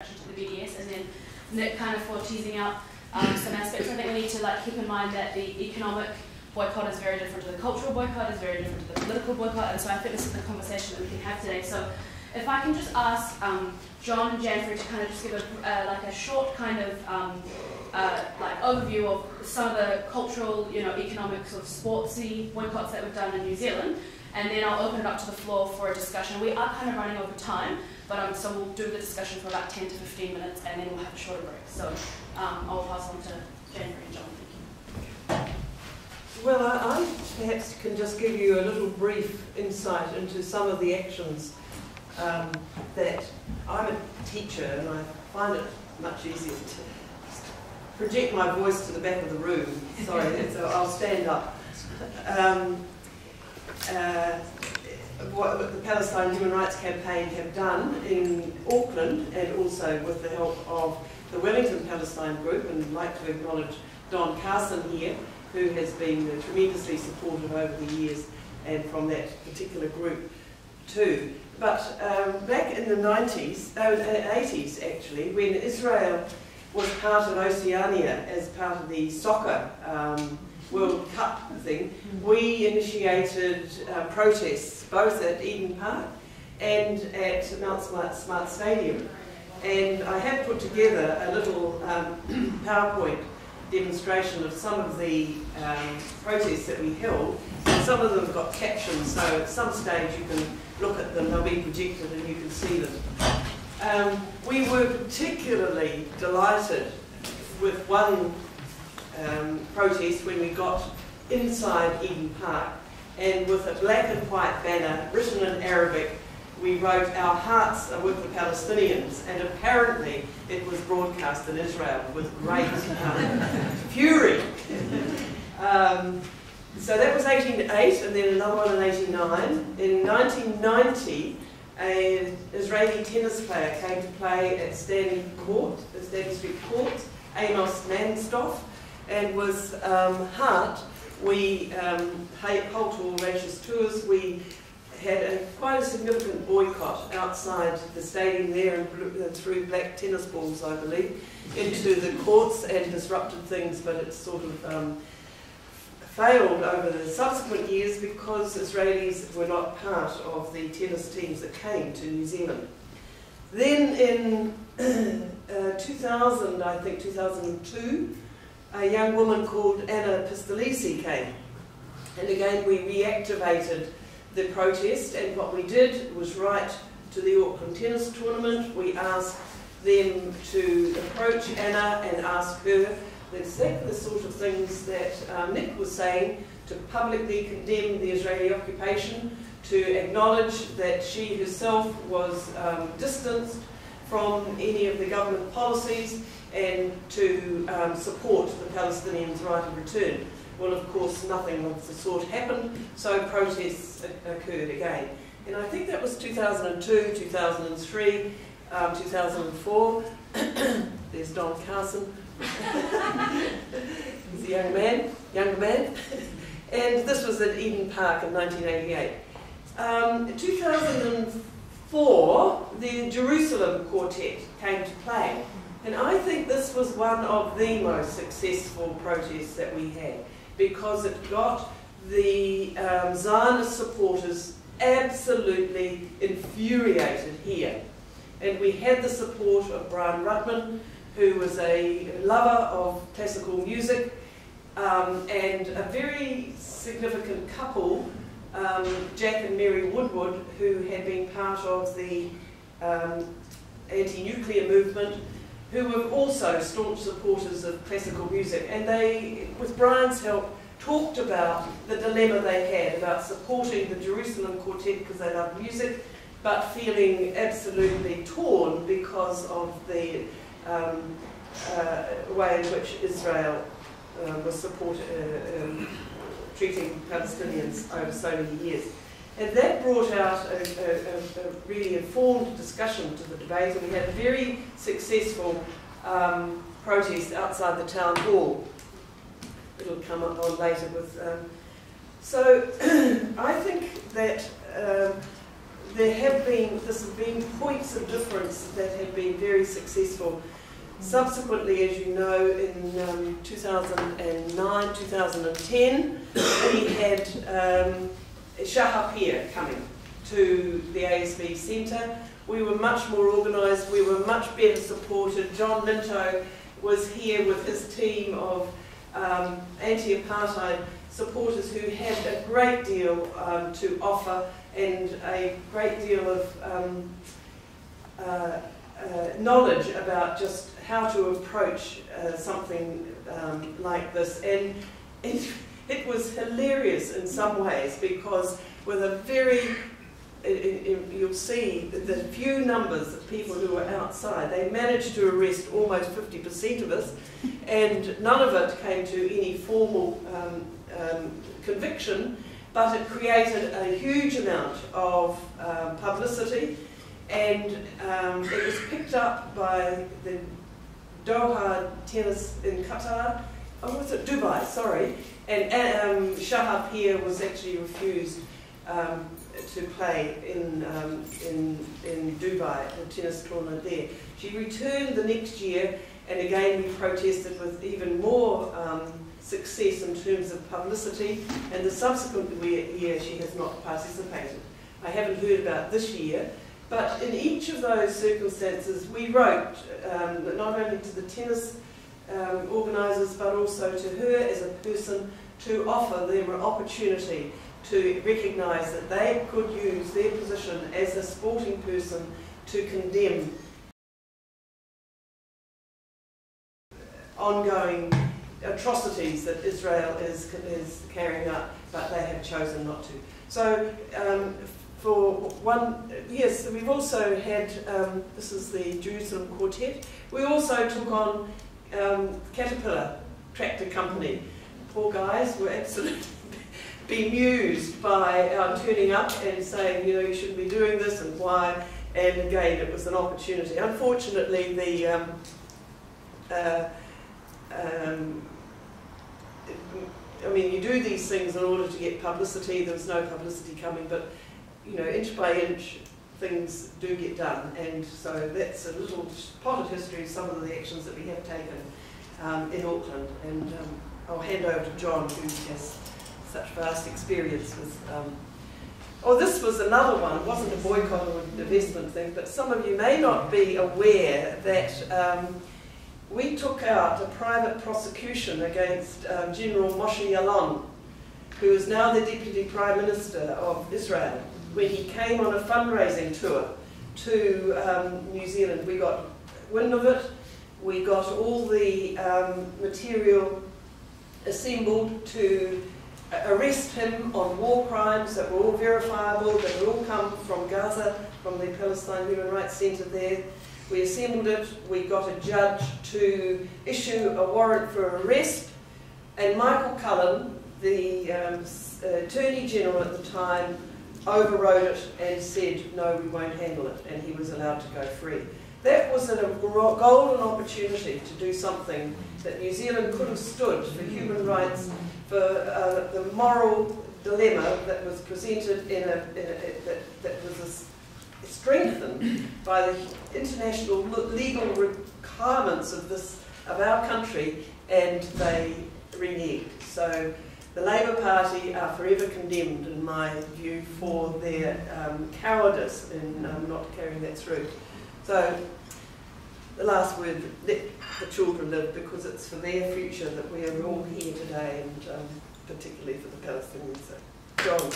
to the BDS, and then Nick kind of for teasing out some aspects. I think we need to keep in mind that the economic boycott is very different to the cultural boycott, is very different to the political boycott, and so I think this is the conversation that we can have today. So if I can just ask John and Janfrie to kind of just give a short kind of overview of some of the cultural, economic sort of sportsy boycotts that we've done in New Zealand, and then I'll open it up to the floor for a discussion. We are kind of running over time, but so we'll do the discussion for about 10 to 15 minutes, and then we'll have a shorter break. So I'll pass on to Janfrie and John. Thank you. Well, I perhaps can just give you a little brief insight into some of the actions that I'm a teacher, and I find it much easier to project my voice to the back of the room. Sorry, so I'll stand up. What the Palestine Human Rights Campaign have done in Auckland, and also with the help of the Wellington Palestine group, and I'd like to acknowledge Don Carson here, who has been tremendously supportive over the years, and from that particular group too. But back in the 80s actually, when Israel was part of Oceania as part of the soccer World Cup thing, we initiated protests both at Eden Park and at Mount Smart Stadium. And I have put together a little PowerPoint demonstration of some of the protests that we held. And some of them have got captions, so at some stage you can look at them, they'll be projected and you can see them. We were particularly delighted with one protest when we got inside Eden Park, and with a black and white banner written in Arabic, we wrote "Our hearts are with the Palestinians," and apparently it was broadcast in Israel with great fury. So that was 1808, and then another one in 89. In 1990, an Israeli tennis player came to play at Stanley Street Court, Amos Manstoff, and with Hart, we Halt All Racist Tours, we had quite a significant boycott outside the stadium there, and threw black tennis balls, I believe, into the courts and disrupted things, but it sort of failed over the subsequent years because Israelis were not part of the tennis teams that came to New Zealand. Then in 2000, I think 2002, a young woman called Anna Pistolisi came, and again we reactivated the protest, and what we did was write to the Auckland tennis tournament. We asked them to approach Anna and ask her exactly the sort of things that Nick was saying, to publicly condemn the Israeli occupation, to acknowledge that she herself was distanced from any of the government policies, and to support the Palestinians' right of return. Well, of course, nothing of the sort happened, so protests occurred again. And I think that was 2002, 2003, 2004. There's Don Carson. He's a younger man. And this was at Eden Park in 1988. In 2004, the Jerusalem Quartet came to play. And I think this was one of the most successful protests that we had, because it got the Zionist supporters absolutely infuriated here. And we had the support of Brian Ruttman, who was a lover of classical music, and a very significant couple, Jack and Mary Woodward, who had been part of the anti-nuclear movement, who were also staunch supporters of classical music. And they, with Brian's help, talked about the dilemma they had about supporting the Jerusalem Quartet because they love music, but feeling absolutely torn because of the way in which Israel was treating Palestinians over so many years. And that brought out a really informed discussion to the debate, and we had a very successful protest outside the town hall. It'll come up on later with... So I think that this have been points of difference that have been very successful. Subsequently, as you know, in 2009, 2010, we had Janfire coming to the ASB Centre. We were much more organised, we were much better supported. John Minto was here with his team of anti-apartheid supporters who had a great deal to offer and a great deal of knowledge about just how to approach something like this. And it was hilarious in some ways, because with a very, you'll see the few numbers of people who were outside, they managed to arrest almost 50% of us, and none of it came to any formal conviction, but it created a huge amount of publicity, and it was picked up by the Doha tennis in Qatar, oh, was it Dubai, sorry, and Janfire was actually refused to play in Dubai, the tennis tournament there. She returned the next year, and again we protested with even more success in terms of publicity, and the subsequent year she has not participated. I haven't heard about this year, but in each of those circumstances we wrote not only to the tennis organisers but also to her as a person, to offer them an opportunity to recognise that they could use their position as a sporting person to condemn ongoing atrocities that Israel is carrying out, but they have chosen not to. So for one, yes, we've also had, this is the Jerusalem Quartet, we also took on Caterpillar Tractor Company. Poor guys were absolutely bemused by our turning up and saying, you know, you shouldn't be doing this and why, and again it was an opportunity. Unfortunately, the I mean, you do these things in order to get publicity. There was no publicity coming, but you know, inch by inch things do get done, and so that's a little potted history of some of the actions that we have taken in Auckland. And I'll hand over to John, who has such vast experience with. Oh, this was another one. It wasn't a boycott or divestment thing, but some of you may not be aware that we took out a private prosecution against General Moshe Yaalon, who is now the Deputy Prime Minister of Israel, when he came on a fundraising tour to New Zealand. We got wind of it, we got all the material assembled to arrest him on war crimes that were all verifiable, that would all come from Gaza, from the Palestine Human Rights Centre there. We assembled it, we got a judge to issue a warrant for arrest, and Michael Cullen, the Attorney General at the time, overrode it and said, no, we won't handle it, and he was allowed to go free. That was a golden opportunity to do something that New Zealand could have stood for human rights, for the moral dilemma that was presented that was strengthened by the international legal requirements of our country, and they reneged. So the Labour Party are forever condemned, in my view, for their cowardice in not carrying that through. So the last word, let the children live, because it's for their future that we are all here today, and particularly for the Palestinians. So, John.